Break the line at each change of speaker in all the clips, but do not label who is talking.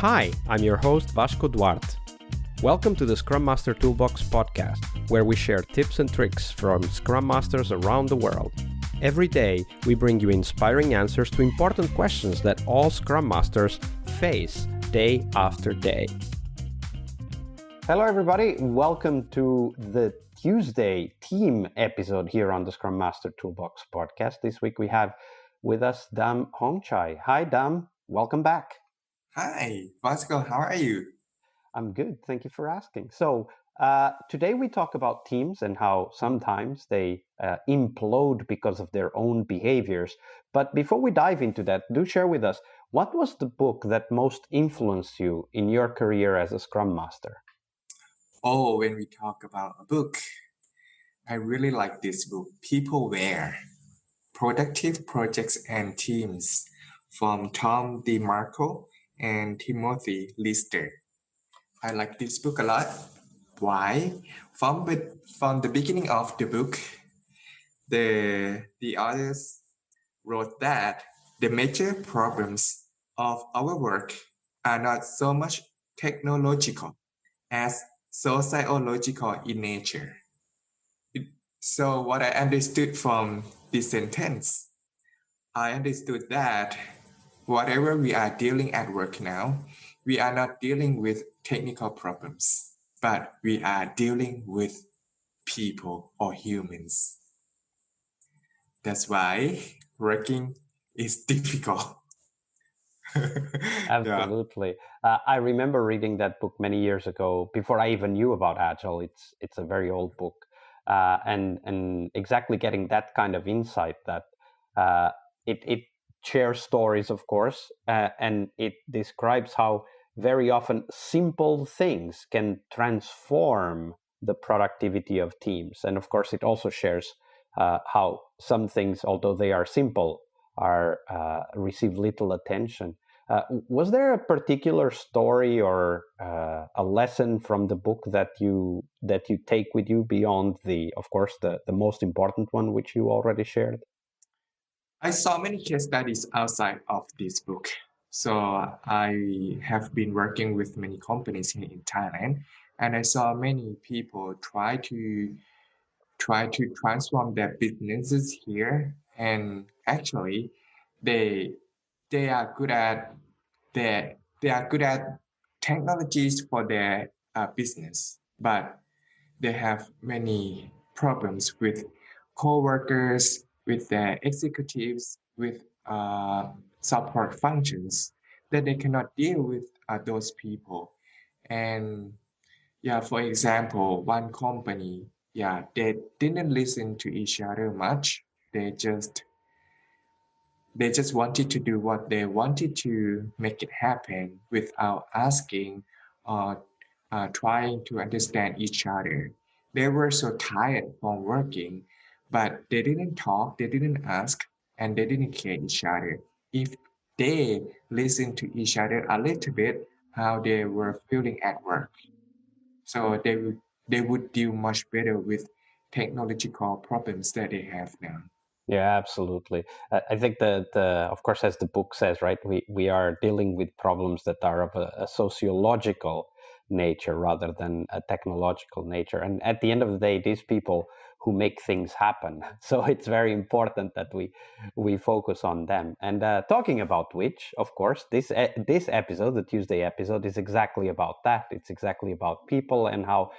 Hi, I'm your host Vasco Duarte. Welcome to the Scrum Master Toolbox podcast, where we share tips and tricks from Scrum Masters around the world. Every day, we bring you inspiring answers to important questions that all Scrum Masters face day after day. Hello, everybody. Welcome to the Tuesday team episode here on the Scrum Master Toolbox podcast. This week, we have with us Dahm Hongchai. Hi, Dahm. Welcome back.
Hi, Vasco. How are you?
I'm good. Thank you for asking. So today we talk about teams and how sometimes they implode because of their own behaviors. But before we dive into that, do share with us, what was the book that most influenced you in your career as a Scrum Master?
Oh, when we talk about a book, I really like this book, Peopleware, Productive Projects and Teams, from Tom DeMarco and Timothy Lister. I like this book a lot. Why? From the beginning of the book, the authors wrote that the major problems of our work are not so much technological as sociological in nature. So what I understood from this sentence, I understood that whatever we are dealing at work now, we are not dealing with technical problems, but we are dealing with people or humans. That's why working is difficult.
Absolutely. I remember reading that book many years ago before I even knew about Agile. It's a very old book. And exactly getting that kind of insight that it shares stories, of course, and it describes how very often simple things can transform the productivity of teams. And of course, it also shares how some things, although they are simple, are receive little attention. Was there a particular story or a lesson from the book that you take with you beyond of course, the most important one, which you already shared?
I saw many case studies outside of this book. So I have been working with many companies here in Thailand, and I saw many people try to transform their businesses here. And actually, they they are good at they are good at technologies for their business, but they have many problems with co-workers, with their executives, with support functions that they cannot deal with those people. And yeah, for example, one company, yeah, they didn't listen to each other much. They just wanted to do what they wanted to make it happen without asking or trying to understand each other. They were so tired from working, but they didn't talk, they didn't ask, and they didn't care each other. If they listened to each other a little bit, how they were feeling at work, so they would deal much better with technological problems that they have now.
Yeah, absolutely. I think that, of course, as the book says, right, we are dealing with problems that are of a sociological nature rather than a technological nature. And at the end of the day, these people who make things happen. So it's very important that we focus on them. And talking about which, of course, this episode, the Tuesday episode, is exactly about that. It's exactly about people and how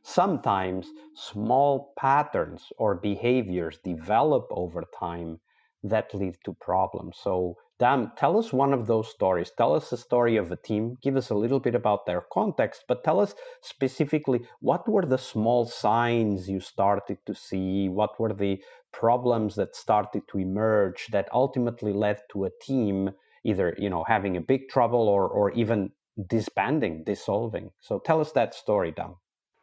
sometimes small patterns or behaviors develop over time that lead to problems. So, Dahm, tell us one of those stories. Tell us the story of a team. Give us a little bit about their context, but tell us specifically, what were the small signs you started to see? What were the problems that started to emerge that ultimately led to a team either, having a big trouble or even dissolving? So tell us that story, Dahm.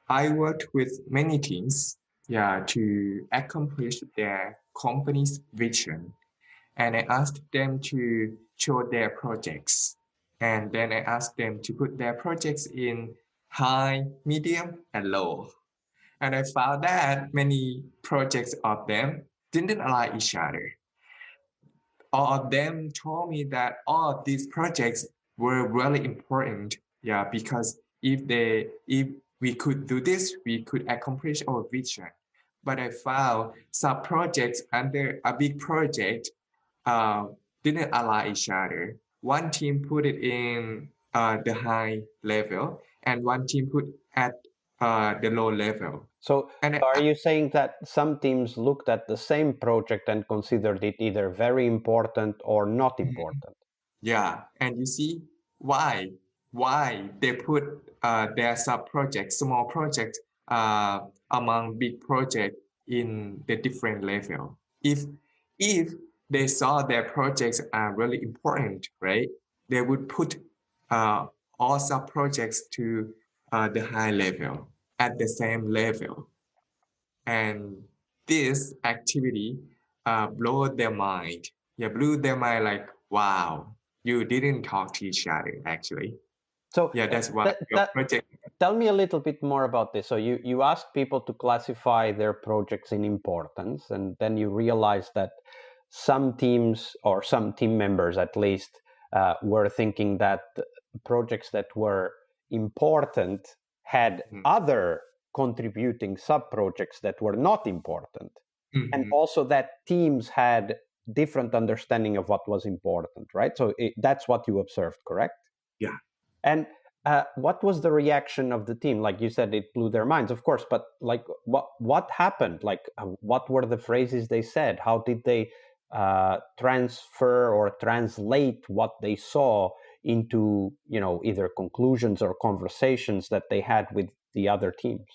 I worked with many teams, yeah, to accomplish their company's vision. And I asked them to show their projects. And then I asked them to put their projects in high, medium, and low. And I found that many projects of them didn't align each other. All of them told me that all of these projects were really important. Yeah, because if we could do this, we could accomplish our vision. But I found sub projects under a big project uh, didn't align each other. One team put it in the high level, and one team put at the low level.
So
And
are you saying that some teams looked at the same project and considered it either very important or not important?
yeah, and you see why they put their sub project, small project among big project in the different level. If they saw their projects are really important, right? They would put uh, all sub projects to the high level at the same level, and this activity blew their mind. Yeah, blew their mind like, wow, you didn't talk to each other actually.
So
Yeah, that's why your project.
tell me a little bit more about this. So you ask people to classify their projects in importance, and then you realize that some teams or some team members at least were thinking that projects that were important had other contributing sub-projects that were not important. And also that teams had different understanding of what was important, right? So that's what you observed, correct?
Yeah.
And what was the reaction of the team? Like you said, it blew their minds, of course. But like, what happened? Like, what were the phrases they said? How did they transfer or translate what they saw into, either conclusions or conversations that they had with the other teams?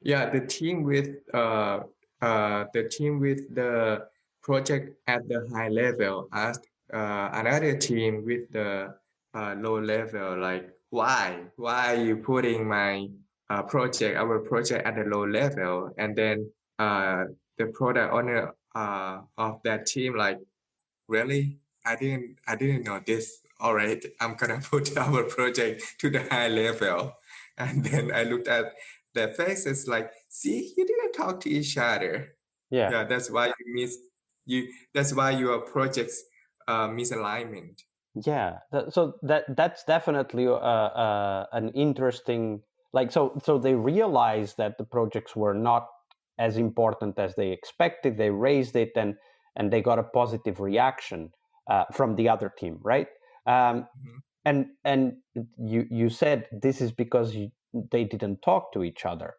Yeah, the team with the project at the high level asked another team with the low level, like, why are you putting my our project at the low level? And then the product owner of that team, like, really? I didn't know this. All right, I'm gonna put our project to the high level. And then I looked at their faces like, see, you didn't talk to each other.
Yeah.
Yeah, that's why that's why your project's misalignment.
Yeah, so that's definitely an interesting, like, so they realized that the projects were not as important as they expected. They raised it, and they got a positive reaction from the other team, right? And you said this is because they didn't talk to each other.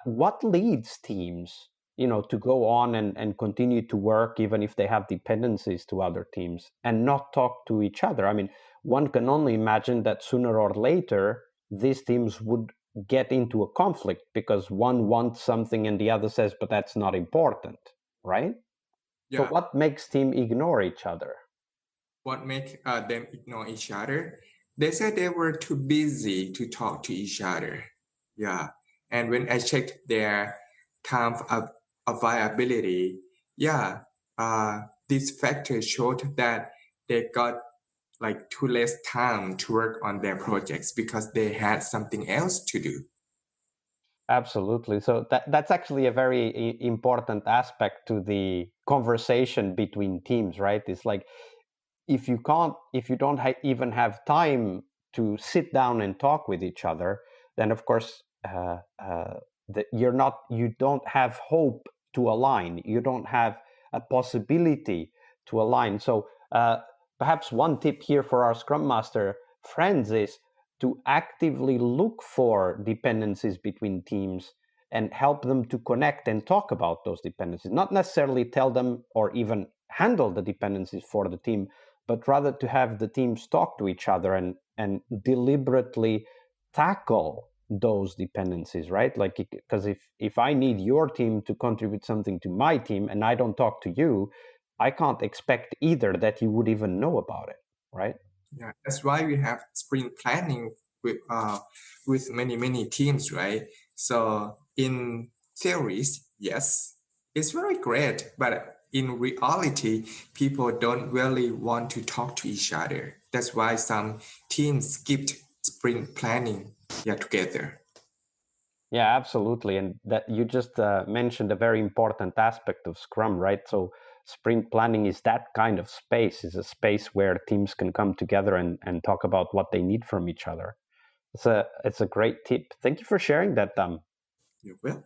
What leads teams, to go on and continue to work even if they have dependencies to other teams and not talk to each other? I mean, one can only imagine that sooner or later these teams would get into a conflict because one wants something and the other says, but that's not important, right? So
Yeah.
what makes team ignore each other?
What make them ignore each other? They said they were too busy to talk to each other. Yeah. And when I checked their time availability, yeah, this factor showed that they got like too less time to work on their projects because they had something else to do.
Absolutely. So that's actually a very important aspect to the conversation between teams, right? It's like if you don't even have time to sit down and talk with each other, then of course that you don't have hope to align. You don't have a possibility to align. So perhaps one tip here for our Scrum Master friends is to actively look for dependencies between teams and help them to connect and talk about those dependencies. Not necessarily tell them or even handle the dependencies for the team, but rather to have the teams talk to each other and deliberately tackle those dependencies, right? Like, because if I need your team to contribute something to my team and I don't talk to you, I can't expect either that you would even know about it, right?
Yeah, that's why we have sprint planning with many teams, right? So in theories, yes, it's very great, but in reality, people don't really want to talk to each other. That's why some teams skipped sprint planning, yeah, together.
Yeah, absolutely. And that you just mentioned a very important aspect of Scrum, right? So sprint planning is that kind of space. It's a space where teams can come together and talk about what they need from each other. It's a great tip. Thank you for sharing that, Dahm.
You're welcome.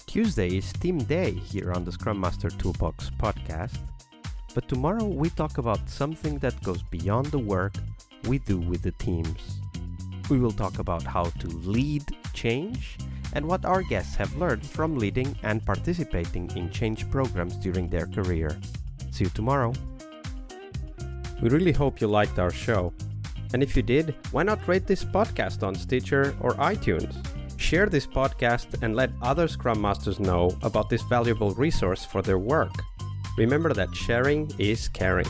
Tuesday is Team Day here on the Scrum Master Toolbox podcast. But tomorrow we talk about something that goes beyond the work we do with the teams. We will talk about how to lead change and what our guests have learned from leading and participating in change programs during their career. See you tomorrow. We really hope you liked our show. And if you did, why not rate this podcast on Stitcher or iTunes? Share this podcast and let other Scrum Masters know about this valuable resource for their work. Remember that sharing is caring.